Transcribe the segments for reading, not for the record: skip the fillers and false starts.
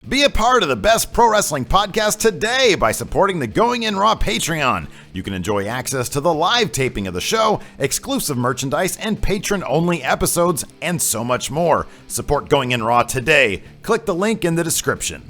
Be a part of the best pro wrestling podcast today by supporting the Going In Raw Patreon. You can enjoy access to the live taping of the show, exclusive merchandise, and patron-only episodes, and so much more. Support Going In Raw today. Click the link in the description.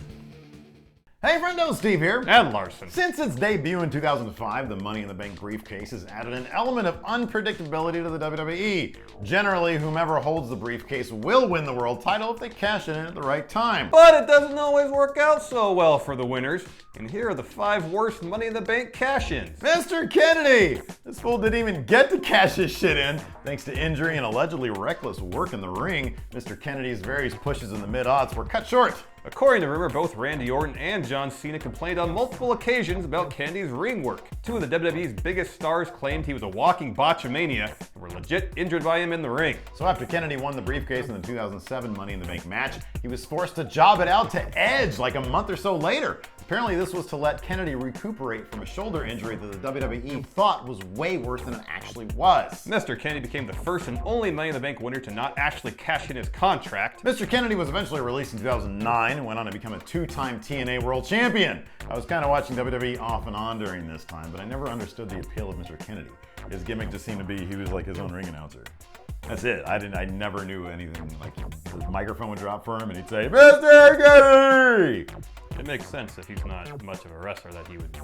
Hey friendo, Steve here. And Larson. Since its debut in 2005, the Money in the Bank briefcase has added an element of unpredictability to the WWE. Generally, whomever holds the briefcase will win the world title if they cash in at the right time. But it doesn't always work out so well for the winners. And here are the 5 worst Money in the Bank cash-ins. Mr. Kennedy! This fool didn't even get to cash his shit in. Thanks to injury and allegedly reckless work in the ring, Mr. Kennedy's various pushes in the mid-aughts were cut short. According to rumor, both Randy Orton and John Cena complained on multiple occasions about Kennedy's ring work. 2 of the WWE's biggest stars claimed he was a walking botchamania and were legit injured by him in the ring. So after Kennedy won the briefcase in the 2007 Money in the Bank match, he was forced to job it out to Edge like a month or so later. Apparently this was to let Kennedy recuperate from a shoulder injury that the WWE thought was way worse than it actually was. Mr. Kennedy became the first and only Money in the Bank winner to not actually cash in his contract. Mr. Kennedy was eventually released in 2009 and went on to become a 2-time TNA World Champion. I was kind of watching WWE off and on during this time, but I never understood the appeal of Mr. Kennedy. His gimmick just seemed to be he was like his own ring announcer. That's it. I never knew anything. Like, the microphone would drop for him and he'd say, Mr. Kennedy! It makes sense if he's not much of a wrestler that he would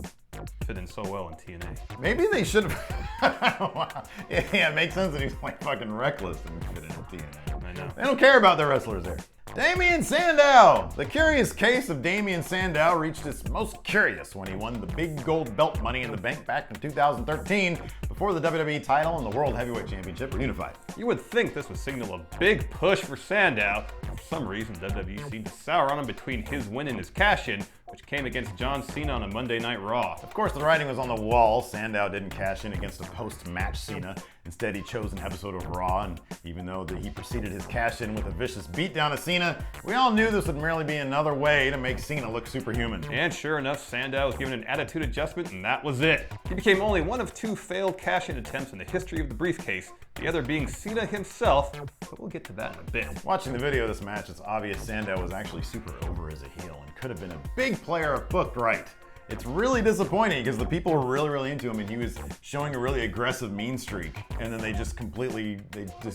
fit in so well in TNA. Maybe they should have. Yeah, it makes sense that he's like fucking reckless and fit in TNA. I know. They don't care about their wrestlers there. Damien Sandow! The curious case of Damien Sandow reached its most curious when he won the big gold belt Money in the Bank back in 2013 before the WWE title and the World Heavyweight Championship were unified. You would think this would signal a big push for Sandow. For some reason, WWE seemed to sour on him between his win and his cash-in, which came against John Cena on a Monday Night Raw. Of course, the writing was on the wall. Sandow didn't cash in against a post-match Cena. Instead, he chose an episode of Raw, and even though he preceded his cash-in with a vicious beatdown of Cena, we all knew this would merely be another way to make Cena look superhuman. And sure enough, Sandow was given an attitude adjustment, and that was it. He became only one of 2 failed cash-in attempts in the history of the briefcase, the other being Cena himself, but we'll get to that in a bit. Watching the video of this match, it's obvious Sandow was actually super over as a heel and could have been a big player if booked right. It's really disappointing because the people were really into him and he was showing a really aggressive mean streak, and then they just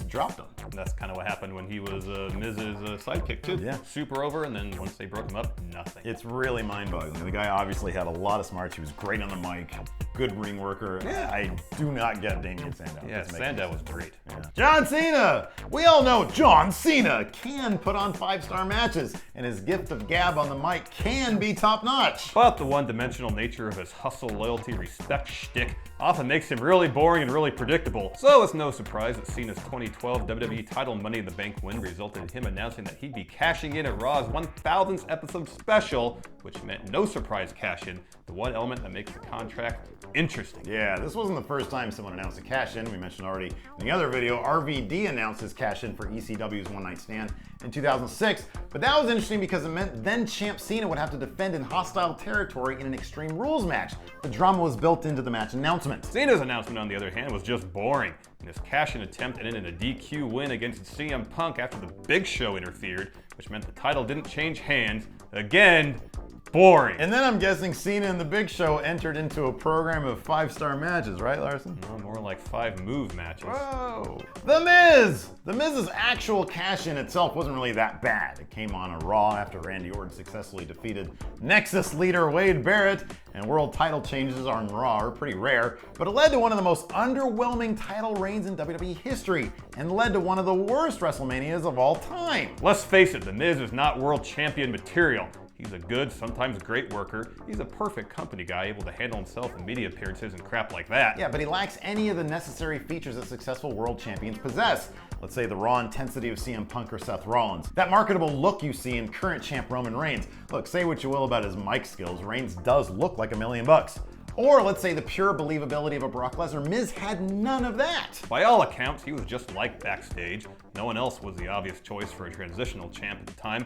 dropped him. And that's kind of what happened when he was Miz's sidekick too. Yeah. Super over, and then once they broke him up, nothing. It's really mind-boggling. The guy obviously had a lot of smarts. He was great on the mic, good ring worker. Yeah. I do not get Damien Sandow. Yeah, Sandow was great. Yeah. John Cena! We all know John Cena can put on 5-star matches, and his gift of gab on the mic can be top-notch. But the one-dimensional nature of his hustle, loyalty, respect shtick often makes him really boring and really predictable. So it's no surprise that Cena's 2012 WWE title Money in the Bank win resulted in him announcing that he'd be cashing in at Raw's 1000th episode special, which meant no surprise cash-in, the one element that makes the contract interesting. Yeah, this wasn't the first time someone announced a cash-in. We mentioned already in the other video, RVD announced his cash-in for ECW's One Night Stand in 2006, but that was interesting because it meant then champ Cena would have to defend in hostile territory in an Extreme Rules match. The drama was built into the match announcement. Cena's announcement, on the other hand, was just boring. And his cash-in attempt ended in a DQ win against CM Punk after the Big Show interfered, which meant the title didn't change hands. Again, boring. And then I'm guessing Cena and the Big Show entered into a program of 5-star matches, right, Larson? No, more like 5 move matches. Whoa! The Miz! The Miz's actual cash-in itself wasn't really that bad. It came on a Raw after Randy Orton successfully defeated Nexus leader Wade Barrett, and world title changes on Raw are pretty rare, but it led to one of the most underwhelming title reigns in WWE history, and led to one of the worst WrestleManias of all time. Let's face it, The Miz is not world champion material. He's a good, sometimes great worker. He's a perfect company guy, able to handle himself in media appearances and crap like that. Yeah, but he lacks any of the necessary features that successful world champions possess. Let's say the raw intensity of CM Punk or Seth Rollins. That marketable look you see in current champ Roman Reigns. Look, say what you will about his mic skills, Reigns does look like $1 million. Or let's say the pure believability of a Brock Lesnar. Miz had none of that. By all accounts, he was just liked backstage. No one else was the obvious choice for a transitional champ at the time,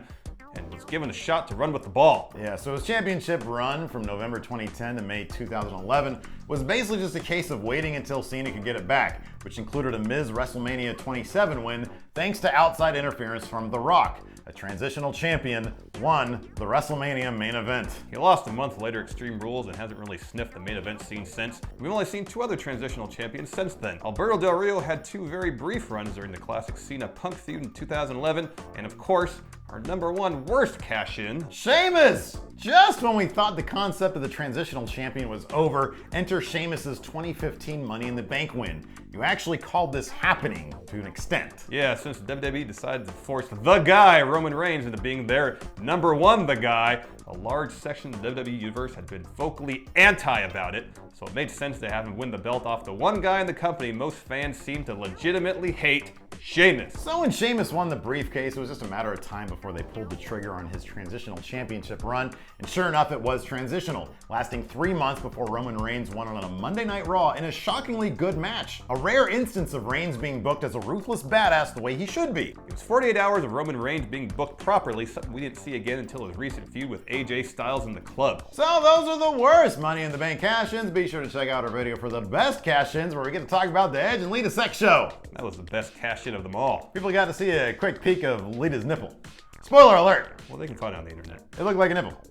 and was given a shot to run with the ball. Yeah, so his championship run from November 2010 to May 2011 was basically just a case of waiting until Cena could get it back, which included a Miz WrestleMania 27 win thanks to outside interference from The Rock. a transitional champion, won the WrestleMania main event. He lost a month later at Extreme Rules and hasn't really sniffed the main event scene since. We've only seen 2 other transitional champions since then. Alberto Del Rio had 2 very brief runs during the classic CENA Punk feud in 2011, and of course, our #1 worst cash-in, SHEAMUS! Just when we thought the concept of the transitional champion was over, enter Sheamus's 2015 Money in the Bank win. You actually called this happening to an extent. Yeah, since WWE decided to force the guy, Roman Reigns, into being their #1 the guy, a large section of the WWE universe had been vocally anti about it, so it made sense to have him win the belt off the one guy in the company most fans seem to legitimately hate, Sheamus. So when Sheamus won the briefcase, it was just a matter of time before they pulled the trigger on his transitional championship run, and sure enough, it was transitional, lasting 3 months before Roman Reigns won on a Monday Night Raw in a shockingly good match. A rare instance of Reigns being booked as a ruthless badass the way he should be. It was 48 hours of Roman Reigns being booked properly, something we didn't see again until his recent feud with AJ Styles in the club. So those are the worst Money in the Bank cash-ins. Be sure to check out our video for the best cash-ins, where we get to talk about the Edge and Lita sex show. That was the best cash-in of them all. People got to see a quick peek of Lita's nipple. Spoiler alert! Well, they can find it on the internet. It looked like a nipple.